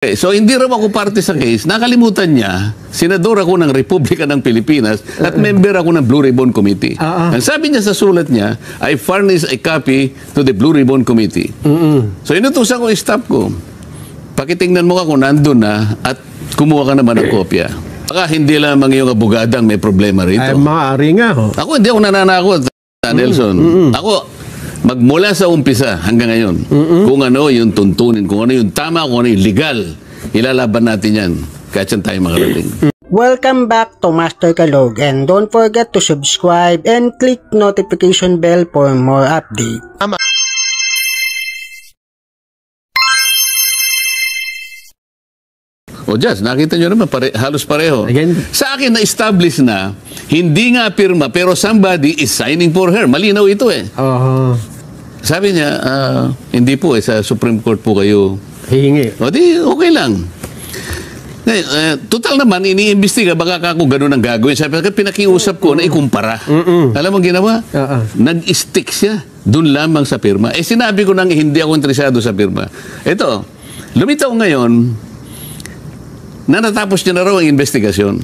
Okay, so hindi raw ako parte sa case. Nakalimutan niya, senador ako ng Republika ng Pilipinas at member ako ng Blue Ribbon Committee. Ang sabi niya sa sulat niya, I furnish a copy to the Blue Ribbon Committee. So inutusan ko yung staff ko. Pakitingnan mo ka kung nandun na at kumuha ka naman ng kopya. Baka hindi lamang yung abogadang may problema rito. Ay, maaari nga ho. Ako hindi ako nananakot, Nelson. Ako, magmula sa umpisa hanggang ngayon, kung ano yung tuntunin, kung ano yung tama, kung ano yung legal, ilalaban natin yan kahit saan tayo makarating. Welcome back to Master Kalog, and don't forget to subscribe and click notification bell for more updates. O Jazz, nakita nyo naman, halos pareho. Again. Sa akin, na-establish na, hindi nga pirma, pero somebody is signing for her. Malinaw ito eh. Sabi niya, hindi po sa Supreme Court po kayo hihingi. O di, okay lang. Total naman, iniimbestiga, baka ako ganun ang gagawin. Sabi ko, pinakiusap ko na ikumpara. Alam mo ginawa? Nag-stick siya dun lamang sa pirma. Sinabi ko nang hindi ako interesado sa pirma. Ito, lumitaw ngayon, na natapos niya na raw ang investigasyon.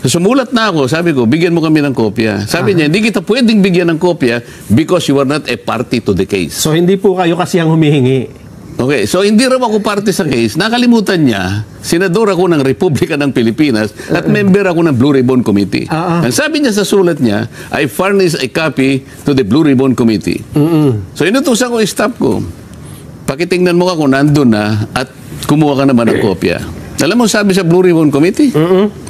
Sumulat na ako, sabi ko, bigyan mo kami ng kopya. Sabi niya, hindi kita pwedeng bigyan ng kopya because you are not a party to the case. So, hindi po kayo kasi ang humihingi. Okay, so hindi raw ako parte sa case. Nakalimutan niya, senador ako ng Republika ng Pilipinas at member ako ng Blue Ribbon Committee. Ang sabi niya sa sulat niya, I furnish a copy to the Blue Ribbon Committee. So, inutusan ko yung staff ko. Pakitingnan mo ka kung nandun na at kumuha ka naman ng kopya. Alam mo, sabi sa Blue Ribbon Committee,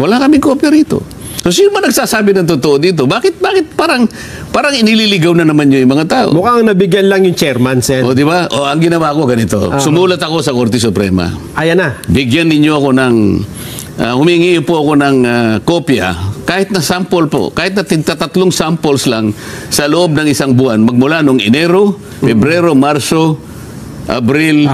wala kaming kopya rito. So, sino ba nagsasabi ng totoo dito? Bakit parang inililigaw na naman yung mga tao? Mukhang nabigyan lang yung chairman, Sen. O, di ba? O, ang ginawa ko ganito. Sumulat ako sa Korte Suprema. Ayan na. Bigyan ninyo ako ng, humingi po ako ng kopya, kahit na sample po, kahit na tatlong samples lang sa loob ng isang buwan, magmula nung Enero, Pebrero, Marso, Abril,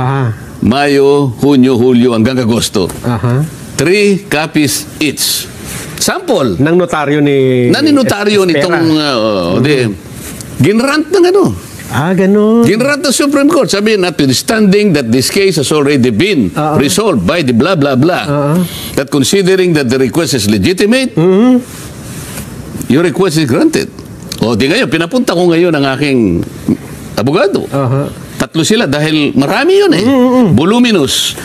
Mayo, Hunyo, Hulyo, hanggang Agosto. 3 copies each. Sample. Ng notaryo ni... Notaryo nitong... ginrant ng ano. Ganun. Ginrant ng Supreme Court. Sabi, notwithstanding that this case has already been resolved by the blah, blah, blah. That considering that the request is legitimate, your request is granted. O, di ngayon, pinapunta ko ngayon ang aking abogado. Tatlo sila dahil marami yun eh. Voluminous.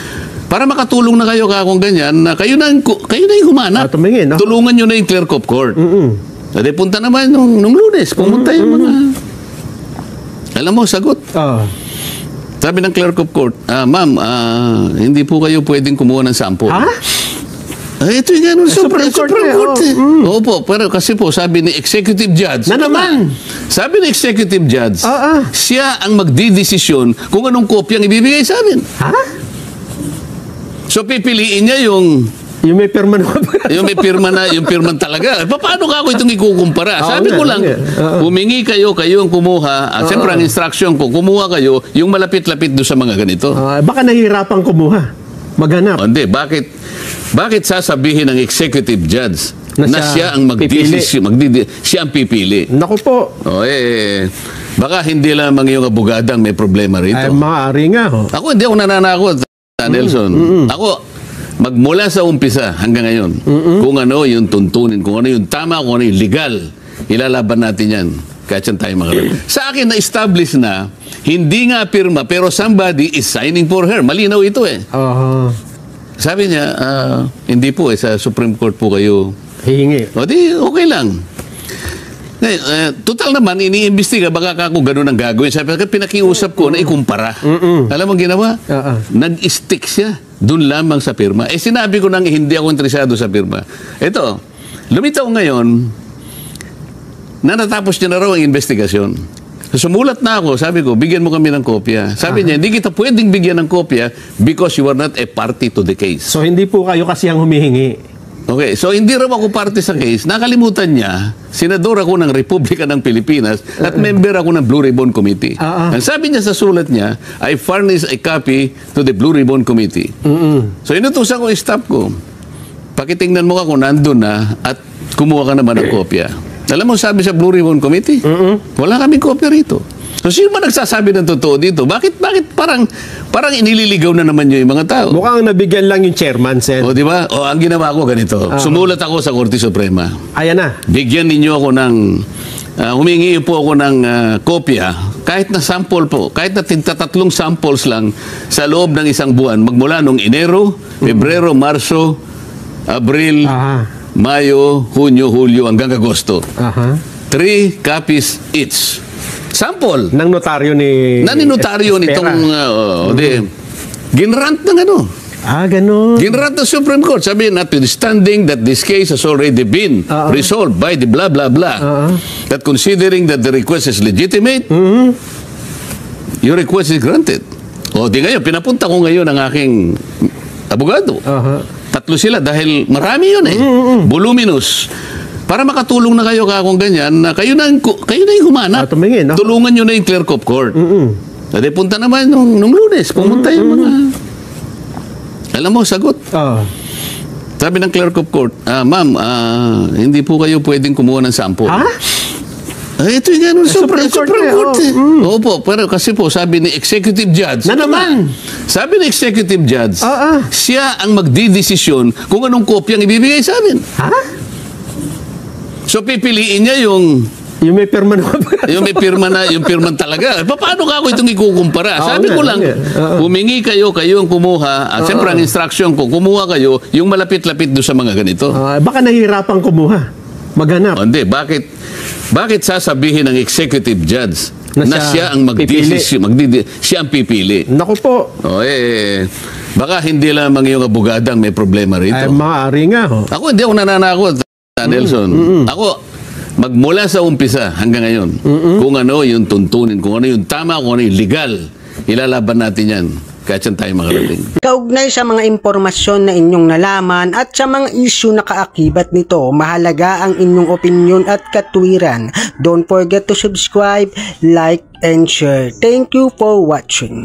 Para makatulong na kayo kung ganyan, na kayo na yung humanap. Tulungan nyo na yung clerk of court. Dati punta naman nung Lunes, pumunta yung mga... Alam mo, sagot. Sabi ng clerk of court, ma'am, hindi po kayo pwedeng kumuha ng sample. Ito yung gano'n, Supreme Court. Opo, pero kasi po, sabi ni Executive Judge. Na naman! Sabi ni Executive Judge, siya ang magdidesisyon kung anong kopyang ibibigay sa amin. So, pipiliin niya yung may pirma na. yung may pirma na, yung pirma talaga. Paano ka ako itong ikukumpara? Sabi ko lang, humingi kayo ang kumuha. Siyempre, ang instruction ko, kumuha kayo yung malapit-lapit doon sa mga ganito. Baka nahihirapan kumuha. Maghanap. Hindi, bakit sasabihin ng executive judge na siya ang magdidesisyon, siya ang pipili? Naku po. Baka hindi lamang yung abogadang may problema rito. Ay, maaari nga ho. Ako hindi ako nananakot, Nelson. Ako, magmula sa umpisa hanggang ngayon, kung ano yung tuntunin, kung ano yung tama, kung ano yung legal, ilalaban natin yan kahit saan tayo makarating. Sa akin, na-establish na, hindi nga pirma, pero somebody is signing for her. Malinaw ito eh. Sabi niya, hindi po sa Supreme Court po kayo hihingi. O di, okay lang. Total naman, iniimbestiga, baka ako ganun ang gagawin. Sabi ko, pinakiusap ko na ikumpara. Alam mo ginawa? Nag-stick siya dun lamang sa pirma. Sinabi ko nang hindi ako interesado sa pirma. Ito, lumitaw ngayon, na natapos niya na raw ang investigasyon. Sumulat na ako, sabi ko, bigyan mo kami ng kopya. Sabi niya, hindi kita pwedeng bigyan ng kopya because you are not a party to the case. So, hindi po kayo kasi ang humihingi. Okay, so hindi raw ako parte sa case. Nakalimutan niya, senador ako ng Republika ng Pilipinas at member ako ng Blue Ribbon Committee. Ang sabi niya sa sulat niya, I furnish a copy to the Blue Ribbon Committee. So, inutusan ko yung staff ko. Pakitingnan mo ka kung nandun na at kumuha ka naman ng kopya. Alam mo, sabi sa Blue Ribbon Committee, wala kaming kopya rito. So sino ba nagsasabi ng totoo dito? Bakit parang inililigaw na naman yung mga tao? Mukhang nabigyan lang yung chairman, Sen. O di ba? O ang ginawa ko ganito. Sumulat ako sa Korte Suprema. Ayan na. Bigyan ninyo ako ng humingi po ako ng kopya, kahit na sample po, kahit na tatlong samples lang sa loob ng isang buwan, magmula nung Enero, Pebrero, Marso, Abril, Mayo, Hunyo, Hulyo, hanggang Agosto. 3 copies each. Sample. Ng notaryo ni... Notaryo nitong... ginrant ng ano. Ganun. Ginrant ng Supreme Court. Sabi, notwithstanding that this case has already been resolved by the blah, blah, blah, that considering that the request is legitimate, your request is granted. O, di ngayon, pinapunta ko ngayon ang aking abogado. Tatlo sila dahil marami yun eh. Voluminous. Para makatulong na kayo kung ganyan, na kayo na yung humanap. Tumingin, no? Tulungan nyo na yung clerk of court. Dati punta naman nung Lunes, pumunta yung mga... Alam mo, sagot. Sabi ng clerk of court, ma'am, hindi po kayo pwedeng kumuha ng sample. Ito yung gano'n, Supreme Court. Opo, pero kasi po, sabi ni Executive Judge. Na naman! Sabi ni Executive Judge, siya ang magdidesisyon kung anong kopyang ibibigay sa amin. So pipiliin niya yung may pirma na. yung may pirma na, yung pirman talaga. Paano ka ako itong ikukumpara? Sabi ko lang, humingi kayo ang kumuha. Siyempre ang instruction ko, kumuha kayo yung malapit-lapit doon sa mga ganito. Baka nahihirapan kumuha. Maghanap. Hindi, bakit sasabihin ng executive judge na siya ang magdidesisyon, siya ang pipili? Naku po. Baka hindi lamang yung abogadang may problema rito. Maaari nga. Ako hindi ako nananakot, Nelson. Ako, magmula sa umpisa hanggang ngayon, kung ano yung tuntunin, kung ano yung tama, kung ano yung legal, ilalaban natin yan. Kahit saan tayo makarating. Kaugnay sa mga impormasyon na inyong nalaman at sa mga issue na kaakibat nito, mahalaga ang inyong opinion at katwiran. Don't forget to subscribe, like, and share. Thank you for watching.